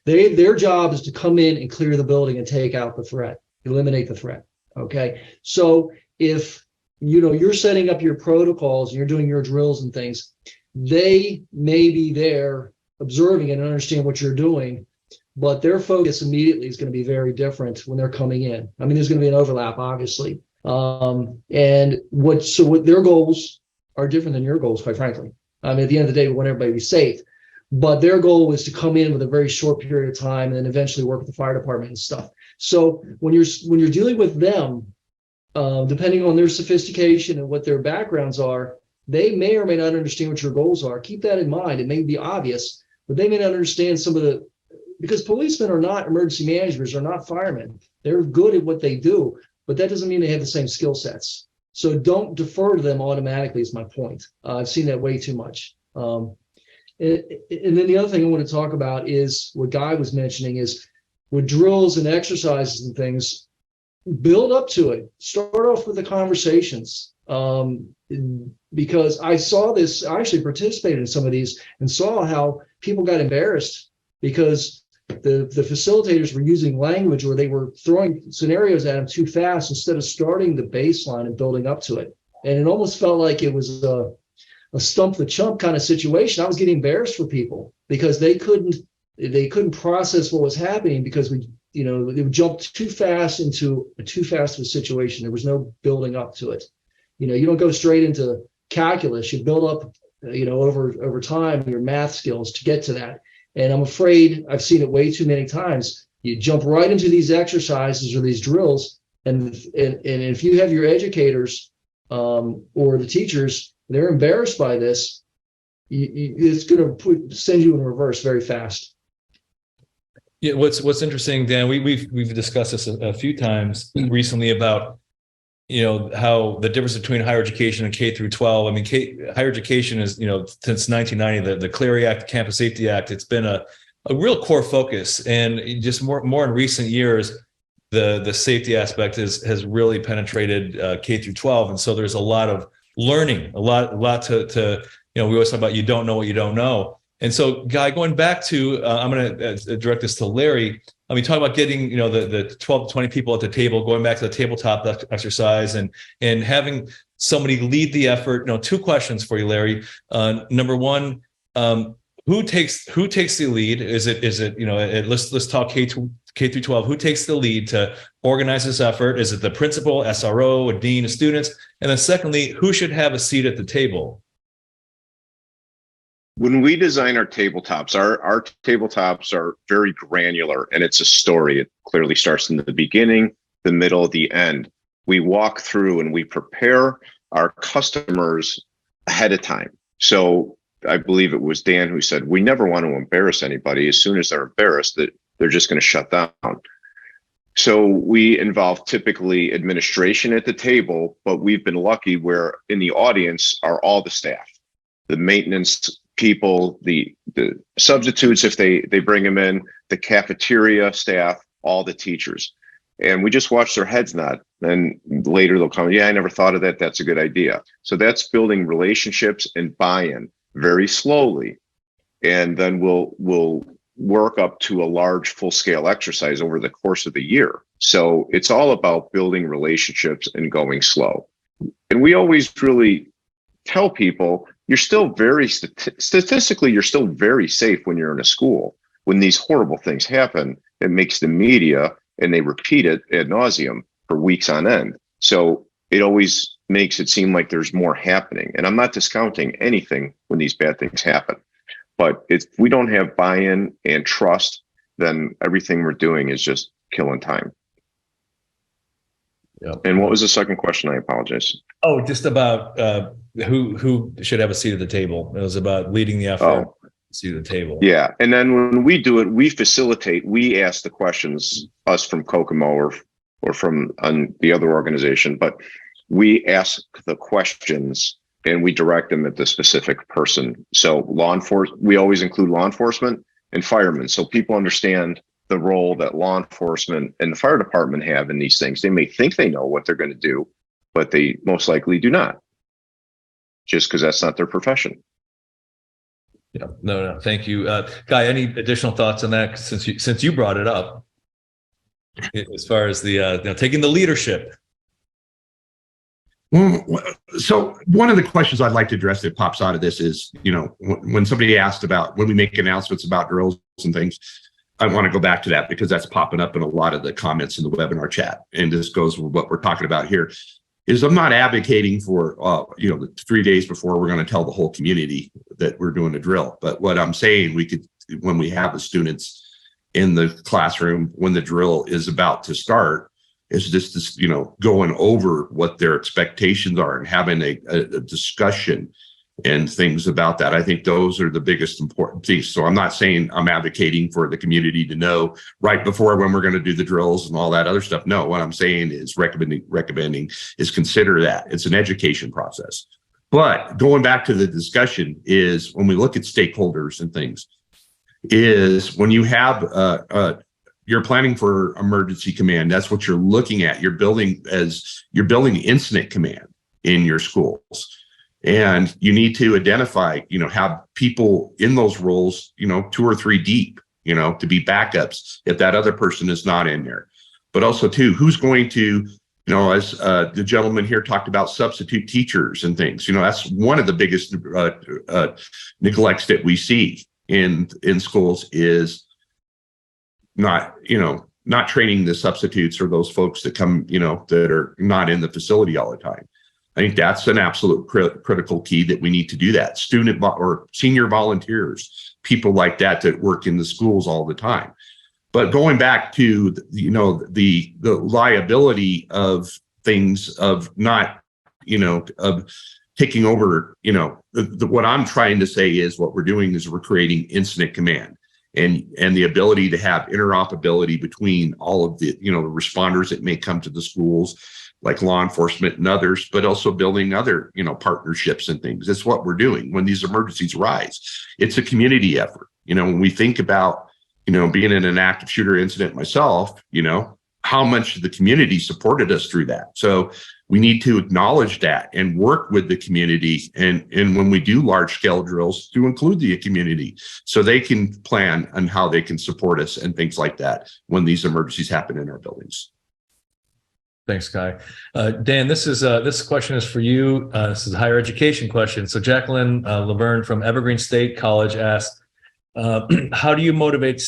Their job is to come in and clear the building and take out the threat, eliminate the threat. Okay. So if you're setting up your protocols and you're doing your drills and things, they may be there observing and understand what you're doing, but their focus immediately is going to be very different when they're coming in. I mean, there's going to be an overlap, obviously. And what their goals are different than your goals, quite frankly. I mean, at the end of the day, we want everybody to be safe, but their goal is to come in with a very short period of time and then eventually work with the fire department and stuff. So when you're dealing with them, depending on their sophistication and what their backgrounds are, they may or may not understand what your goals are. Keep that in mind. It may be obvious, but they may not understand because policemen are not emergency managers, are not firemen. They're good at what they do, but that doesn't mean they have the same skill sets. So don't defer to them automatically is my point. I've seen that way too much. And then the other thing I want to talk about is what Guy was mentioning is with drills and exercises and things, build up to it. Start off with the conversations. Because I saw this, I actually participated in some of these and saw how people got embarrassed because the facilitators were using language where they were throwing scenarios at them too fast instead of starting the baseline and building up to it. And it almost felt like it was a stump the chump kind of situation. I was getting embarrassed for people because they couldn't process what was happening because they would jump too fast into too fast of a situation. There was no building up to it. You don't go straight into calculus. You build up, over time your math skills to get to that. And I'm afraid I've seen it way too many times. You jump right into these exercises or these drills, and if you have your educators or the teachers, they're embarrassed by this, it's going to send you in reverse very fast. Yeah, what's interesting, Dan, we've discussed this a few times recently about how the difference between higher education and K through 12. I mean, higher education is, since 1990, the Clery Act, the Campus Safety Act, it's been a real core focus. And just more in recent years, the safety aspect has really penetrated K through 12. And so there's a lot of learning, a lot to we always talk about you don't know what you don't know. And so, Guy, going back to, I'm going to direct this to Larry. I mean, talk about getting, the 12 to 20 people at the table, going back to the tabletop exercise and having somebody lead the effort. Two questions for you, Larry. Number one, who takes the lead? Is it let's talk K through 12. Who takes the lead to organize this effort? Is it the principal, SRO, a dean of students? And then secondly, who should have a seat at the table? When we design our tabletops, our tabletops are very granular, and it's a story. It clearly starts in the beginning, the middle, the end. We walk through and we prepare our customers ahead of time. So I believe it was Dan who said, we never want to embarrass anybody. As soon as they're embarrassed, that they're just going to shut down. So we involve typically administration at the table, but we've been lucky where in the audience are all the staff, the maintenance people, the substitutes, if they bring them in, the cafeteria staff, all the teachers. And we just watch their heads nod. And later they'll come, yeah, I never thought of that. That's a good idea. So that's building relationships and buy-in very slowly. And then we'll work up to a large full-scale exercise over the course of the year. So it's all about building relationships and going slow. And we always really tell people, you're still very statistically, you're still very safe when you're in a school. When these horrible things happen, it makes the media and they repeat it ad nauseum for weeks on end. So it always makes it seem like there's more happening. And I'm not discounting anything when these bad things happen. But if we don't have buy-in and trust, then everything we're doing is just killing time. Yep. And what was the second question? I apologize. Oh, just about who should have a seat at the table. It was about leading the effort, seat at the table. Yeah. And then when we do it, we facilitate, we ask the questions, us from Kokomo or from the other organization, but we ask the questions and we direct them at the specific person. So we always include law enforcement and firemen. So people understand the role that law enforcement and the fire department have in these things. They may think they know what they're going to do, but they most likely do not, just because that's not their profession. Yeah, no, thank you. Guy, any additional thoughts on that since you brought it up as far as the taking the leadership? So one of the questions I'd like to address that pops out of this is, when somebody asked about when we make announcements about drills and things, I want to go back to that because that's popping up in a lot of the comments in the webinar chat. And this goes with what we're talking about here is I'm not advocating for, the 3 days before we're going to tell the whole community that we're doing a drill. But what I'm saying, we could, when we have the students in the classroom, when the drill is about to start, is just this, going over what their expectations are and having a discussion and things about that. I think those are the biggest important piece. So I'm not saying I'm advocating for the community to know right before when we're going to do the drills and all that other stuff. No, what I'm saying is recommending is consider that. It's an education process. But going back to the discussion is when we look at stakeholders and things, is when you have you're planning for emergency command. That's what you're looking at. You're building incident command in your schools, and you need to identify, have people in those roles, 2 or 3 deep, to be backups if that other person is not in there. But also too, who's going to, as the gentleman here talked about substitute teachers and things, that's one of the biggest neglects that we see in schools is not training the substitutes or those folks that come, that are not in the facility all the time. I think that's an absolute critical key that we need to do that. Student or senior volunteers, people like that work in the schools all the time. But going back to, the liability of things of not, of taking over, what I'm trying to say is what we're doing is we're creating incident command and the ability to have interoperability between all of the, the responders that may come to the schools, like law enforcement and others, but also building other, partnerships and things. That's what we're doing when these emergencies rise. It's a community effort. When we think about, being in an active shooter incident myself, how much the community supported us through that. So we need to acknowledge that and work with the community. And when we do large scale drills, to include the community so they can plan on how they can support us and things like that when these emergencies happen in our buildings. Thanks, Guy. Dan, this question is for you. This is a higher education question. So Jacqueline Laverne from Evergreen State College asked, how do you motivate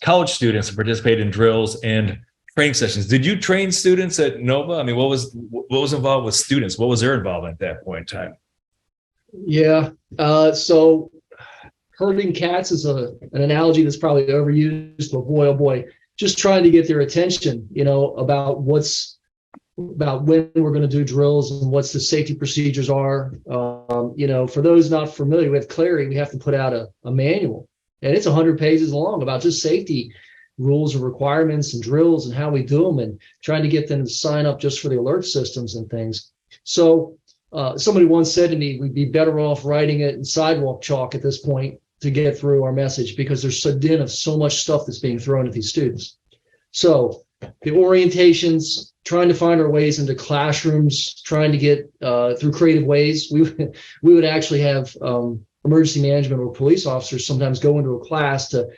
college students to participate in drills and training sessions? Did you train students at Nova? I mean, what was involved with students? What was their involvement at that point in time? Yeah. So herding cats is an analogy that's probably overused, but boy, oh boy, just trying to get their attention, about when we're going to do drills and what's the safety procedures are. For those not familiar with Clary, we have to put out a manual, and it's 100 pages long about just safety rules and requirements and drills and how we do them, and trying to get them to sign up just for the alert systems and things. So somebody once said to me, we'd be better off writing it in sidewalk chalk at this point to get through our message, because there's a din of so much stuff that's being thrown at these students. So the orientations, trying to find our ways into classrooms, trying to get through creative ways. We would actually have emergency management or police officers sometimes go into a class to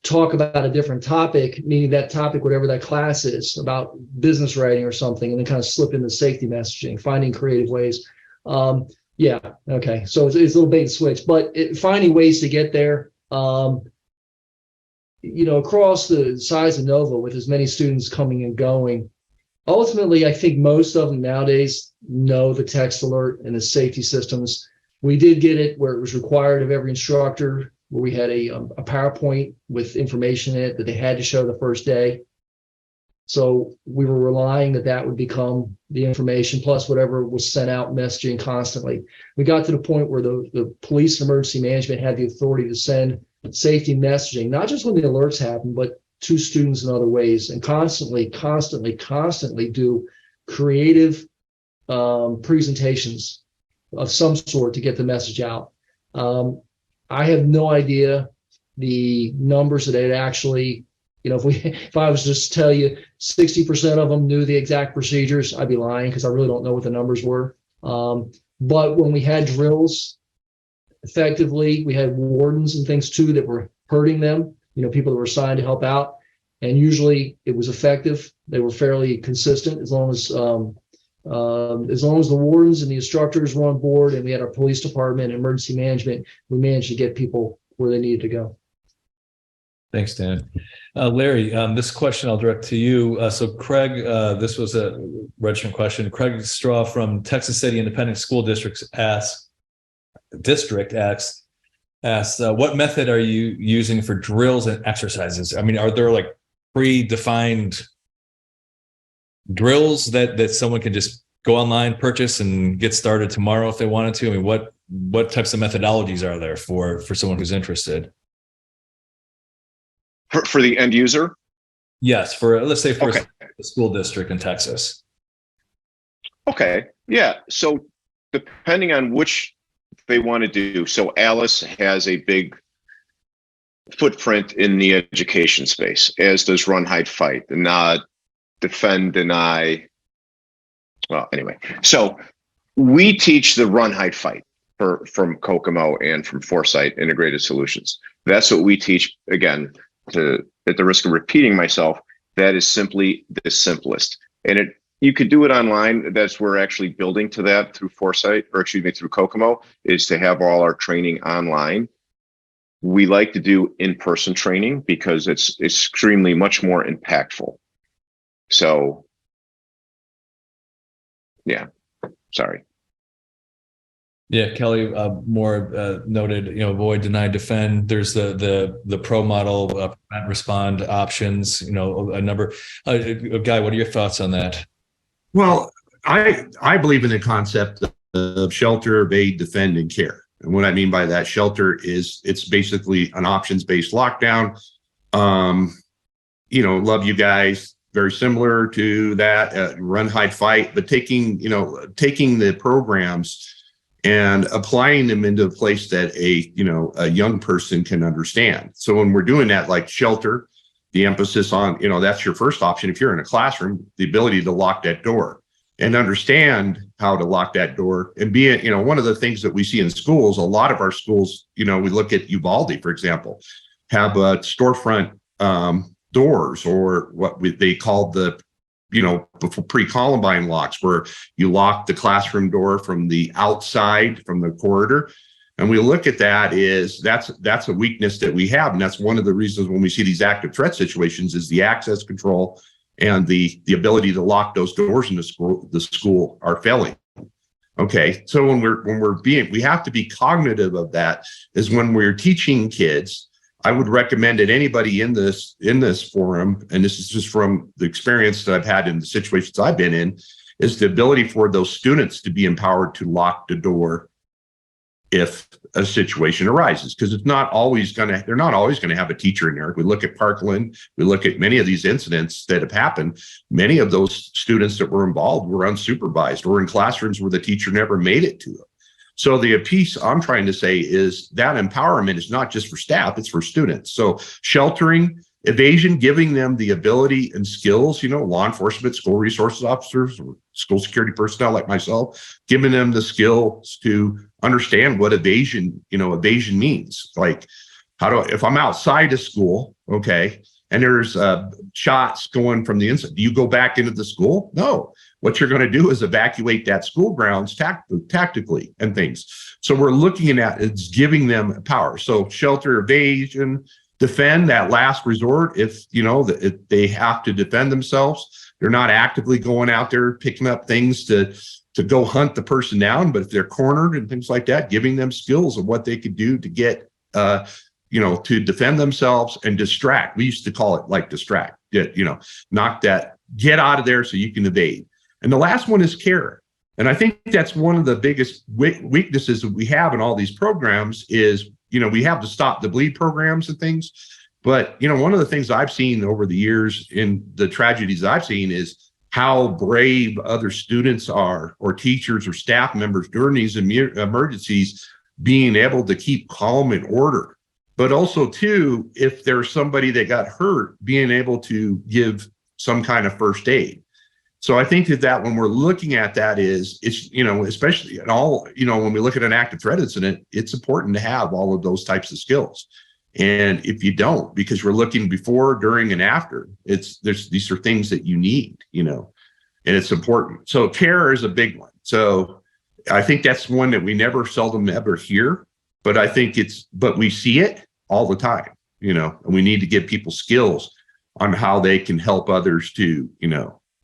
talk about a different topic, meaning that topic, whatever that class is, about business writing or something, and then kind of slip into safety messaging, finding creative ways. Yeah, okay. So it's a little bait and switch, but finding ways to get there. Across the size of Nova, with as many students coming and going, ultimately, I think most of them nowadays know the text alert and the safety systems. We did get it where it was required of every instructor, where we had a PowerPoint with information in it that they had to show the first day. So we were relying that would become the information plus whatever was sent out messaging constantly. We got to the point where the police and emergency management had the authority to send safety messaging, not just when the alerts happen, but to students in other ways, and constantly do creative presentations of some sort to get the message out. I have no idea the numbers that it actually, if I was just to tell you 60% of them knew the exact procedures, I'd be lying, because I really don't know what the numbers were. But when we had drills, effectively, we had wardens and things too that were hurting them, people that were assigned to help out. And usually it was effective. They were fairly consistent as long as the wardens and the instructors were on board, and we had our police department and emergency management, we managed to get people where they needed to go. Thanks, Dan. Larry, this question I'll direct to you. So Craig, this was a registrant question. Craig Straw from Texas City Independent School District asks, what method are you using for drills and exercises? I mean, are there like predefined drills that someone can just go online, purchase, and get started tomorrow if they wanted to? I mean, what types of methodologies are there for someone who's interested? For the end user? Yes, let's say a school district in Texas. Okay, yeah. So depending on which they want to do. So Alice has a big footprint in the education space, as does Run, Hide, Fight, and Defend, Deny. Well, anyway, so we teach the Run, Hide, Fight from Kokomo and from Foresight Integrated Solutions. That's what we teach. Again, at the risk of repeating myself, that is simply the simplest. And you could do it online. That's we're actually building to that through Foresight, or excuse me, through Kokomo, is to have all our training online. We like to do in-person training because it's extremely much more impactful. So, yeah, sorry. Yeah, Kelly, more noted, avoid, deny, defend. There's the pro model, prevent, respond options, a number. Guy, what are your thoughts on that? Well, I believe in the concept of shelter, evade, defend, and care. And what I mean by that, shelter it's basically an options-based lockdown. Love you guys, very similar to that, Run, Hide, Fight, but taking the programs and applying them into a place that a young person can understand. So when we're doing that, like shelter, the emphasis on, that's your first option. If you're in a classroom, the ability to lock that door and understand how to lock that door and be, one of the things that we see in schools, a lot of our schools, we look at Uvalde, for example, have storefront doors, or what they call the before pre-Columbine locks, where you lock the classroom door from the outside, from the corridor. And we look at that that's a weakness that we have. And that's one of the reasons when we see these active threat situations is the access control and the ability to lock those doors in the school are failing. Okay. So when we have to be cognitive of that, is when we're teaching kids. I would recommend that anybody in this forum, and this is just from the experience that I've had in the situations I've been in, is the ability for those students to be empowered to lock the door if a situation arises, because they're not always going to have a teacher in there. We look at Parkland, we look at many of these incidents that have happened. Many of those students that were involved were unsupervised or in classrooms where the teacher never made it to them. So the piece I'm trying to say is that empowerment is not just for staff, it's for students. So sheltering, evasion, giving them the ability and skills, law enforcement, school resources officers, or school security personnel like myself, giving them the skills to understand what evasion means. Like if I'm outside of school, okay, and there's shots going from the inside, do you go back into the school? No. What you're going to do is evacuate that school grounds tactically and things. So we're looking at it's giving them power. So shelter, evasion, defend, that last resort. If they have to defend themselves, they're not actively going out there picking up things to go hunt the person down. But if they're cornered and things like that, giving them skills of what they could do to get to defend themselves and distract. We used to call it like distract. Knock that, get out of there so you can evade. And the last one is care. And I think that's one of the biggest weaknesses that we have in all these programs is, we have the Stop the Bleed programs and things. But, one of the things I've seen over the years in the tragedies I've seen is how brave other students are, or teachers or staff members during these emergencies, being able to keep calm and order. But also, too, if there's somebody that got hurt, being able to give some kind of first aid. So I think that when we're looking at that it's, especially in all, when we look at an active threat incident, it's important to have all of those types of skills. And if you don't, because we're looking before, during, and after, these are things that you need, and it's important. So care is a big one. So I think that's one that we seldom ever hear, but I think but we see it all the time, and we need to give people skills on how they can help others to,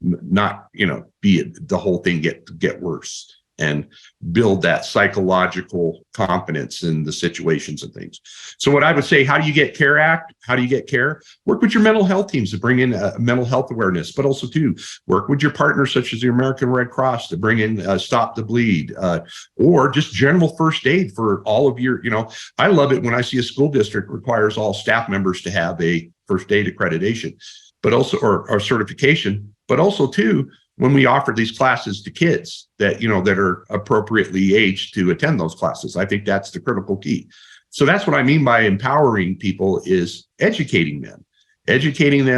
not be the whole thing get worse, and build that psychological confidence in the situations and things. So what I would say, how do you get care? Work with your mental health teams to bring in mental health awareness, but also to work with your partners such as the American Red Cross to bring in Stop the Bleed, or just general first aid for all of your, I love it when I see a school district requires all staff members to have a first aid accreditation, but also, or certification, but also too, when we offer these classes to kids that, that are appropriately aged to attend those classes. I think that's the critical key. So that's what I mean by empowering people, is educating them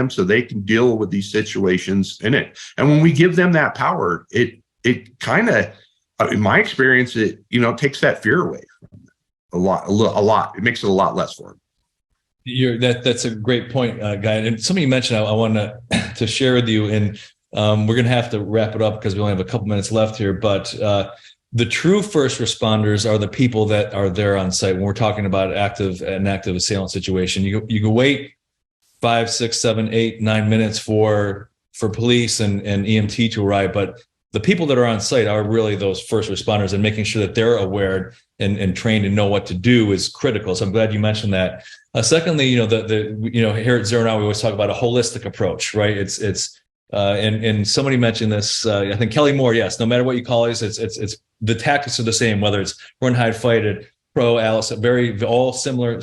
so they can deal with these situations in it. And when we give them that power, it kind of, in my experience, it takes that fear away from them a lot. It makes it a lot less for them. That's a great point, Guy. And something you mentioned, I want to share with you, and we're going to have to wrap it up because we only have a couple minutes left here. But the true first responders are the people that are there on site. When we're talking about an active assailant situation, you can wait 5, 6, 7, 8, 9 minutes for police and EMT to arrive, but the people that are on site are really those first responders, and making sure that they're aware and trained and know what to do is critical. So I'm glad you mentioned that. Secondly, here at ZeroNow, we always talk about a holistic approach, right? And somebody mentioned this. I think Kelly Moore. Yes, no matter what you call it, it's the tactics are the same. Whether it's run, hide, fight, it, pro, Alice, all similar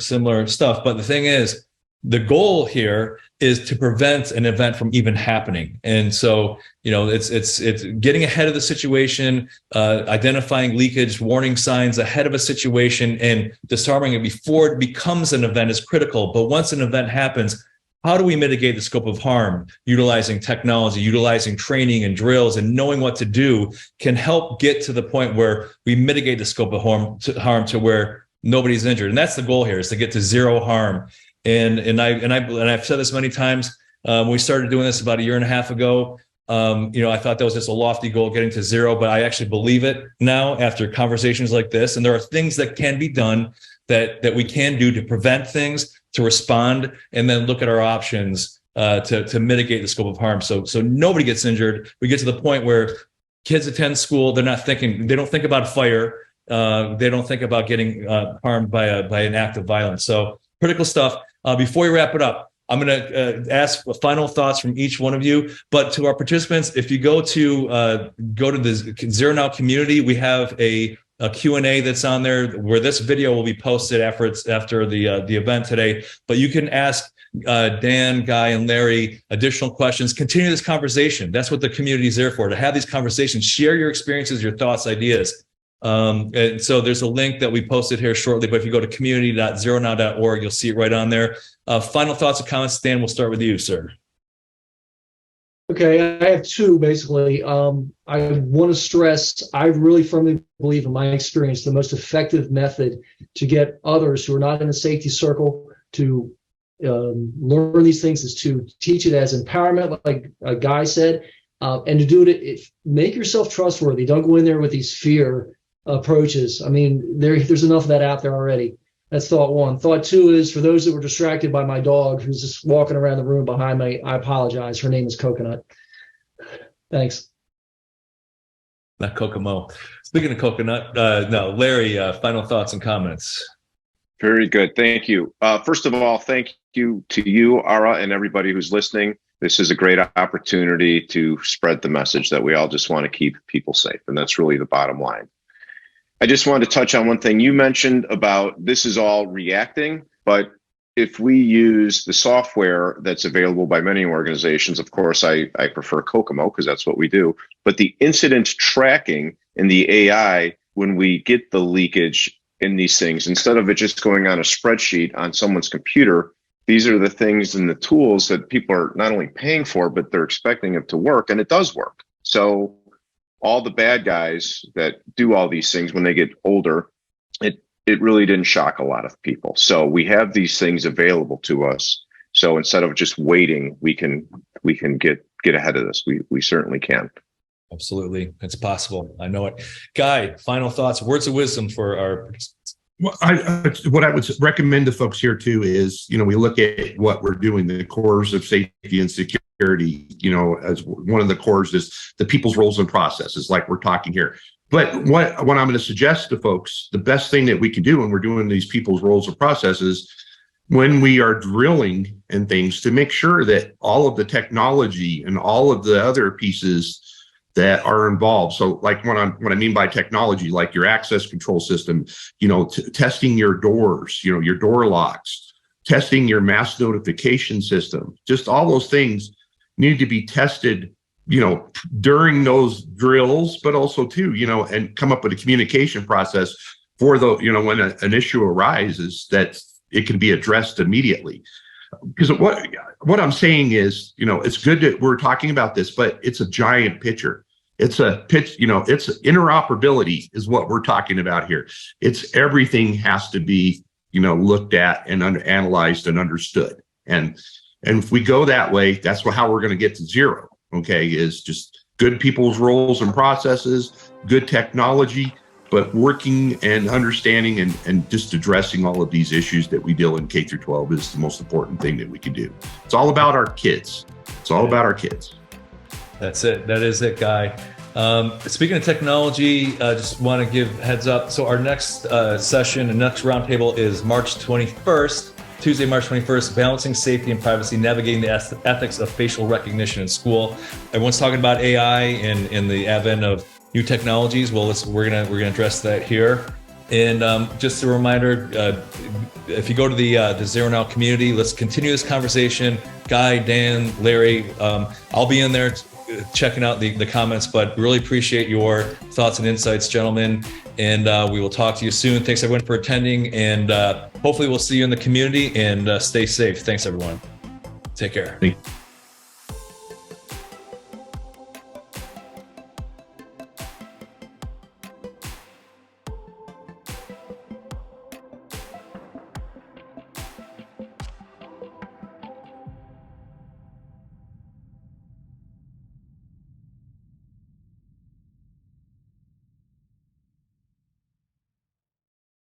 stuff. But the thing is, the goal here is to prevent an event from even happening. And so, it's getting ahead of the situation, identifying leakage, warning signs ahead of a situation, and disarming it before it becomes an event is critical. But once an event happens, how do we mitigate the scope of harm? Utilizing technology, utilizing training and drills, and knowing what to do can help get to the point where we mitigate the scope of harm to where nobody's injured. And that's the goal here, is to get to zero harm. And I've said this many times. We started doing this about a year and a half ago. I thought that was just a lofty goal, getting to zero, but I actually believe it now after conversations like this. And there are things that can be done that we can do to prevent things, to respond, and then look at our options to mitigate the scope of harm. So nobody gets injured. We get to the point where kids attend school. They don't think about fire. They don't think about getting harmed by an act of violence. So critical stuff. Before we wrap it up, I'm going to ask final thoughts from each one of you. But to our participants, if you go to the ZeroNow community, we have a Q&A that's on there where this video will be posted after the event today. But you can ask Dan, Guy, and Larry additional questions. Continue this conversation. That's what the community is there for, to have these conversations. Share your experiences, your thoughts, ideas. And so there's a link that we posted here shortly, but if you go to community.zeronow.org, you'll see it right on there. Final thoughts or comments, Dan, we'll start with you, sir. Okay, I have two, basically. I want to stress, I really firmly believe, in my experience, the most effective method to get others who are not in the safety circle to learn these things is to teach it as empowerment, like a Guy said, and to do it, make yourself trustworthy. Don't go in there with these fear approaches. I mean, there's enough of that out there already. That's thought one. Thought two is, for those that were distracted by my dog who's just walking around the room behind me, I apologize. Her name is Coconut. Thanks. Not Kokomo. Speaking of Coconut, no, Larry, final thoughts and comments. Very good. Thank you. First of all, thank you to you, Ara, and everybody who's listening. This is a great opportunity to spread the message that we all just want to keep people safe. And that's really the bottom line. I just wanted to touch on one thing you mentioned about this is all reacting, but if we use the software that's available by many organizations, of course, I prefer Kokomo because that's what we do, but the incident tracking in the AI, when we get the leakage in these things, instead of it just going on a spreadsheet on someone's computer, these are the things and the tools that people are not only paying for, but they're expecting it to work, and it does work. So all the bad guys that do all these things when they get older, it really didn't shock a lot of people. So we have these things available to us. So instead of just waiting, we can get ahead of this. We certainly can. Absolutely. It's possible. I know it. Guy, final thoughts, words of wisdom for our participants. Well, what I would recommend to folks here too is, we look at what we're doing, the cores of safety and security, as one of the cores is the people's roles and processes, like we're talking here. But what I'm going to suggest to folks, the best thing that we can do when we're doing these people's roles and processes, when we are drilling and things, to make sure that all of the technology and all of the other pieces that are involved. So like what I mean by technology, like your access control system, testing your doors, your door locks, testing your mass notification system, just all those things need to be tested during those drills, but also too, and come up with a communication process for the, when an issue arises, that it can be addressed immediately. Because what I'm saying is, it's good that we're talking about this, but it's a giant picture. It's a pitch, it's interoperability is what we're talking about here. It's everything has to be, looked at and analyzed and understood. And if we go that way, that's how we're going to get to zero. Okay, is just good people's roles and processes, good technology, but working and understanding and just addressing all of these issues that we deal in K through 12 is the most important thing that we can do. It's all about our kids. It's all about our kids. That's it. That is it, Guy. Speaking of technology, just want to give heads up. So our next session and next roundtable is March 21st, Tuesday, March 21st, Balancing Safety and Privacy, Navigating the Ethics of Facial Recognition in School. Everyone's talking about AI and the advent of new technologies. Well, we're gonna address that here. And just a reminder, if you go to the ZeroNow community, let's continue this conversation. Guy, Dan, Larry, I'll be in there checking out the comments, but really appreciate your thoughts and insights, gentlemen. And we will talk to you soon. Thanks everyone for attending, and hopefully we'll see you in the community, and stay safe. Thanks everyone. Take care. Thank you.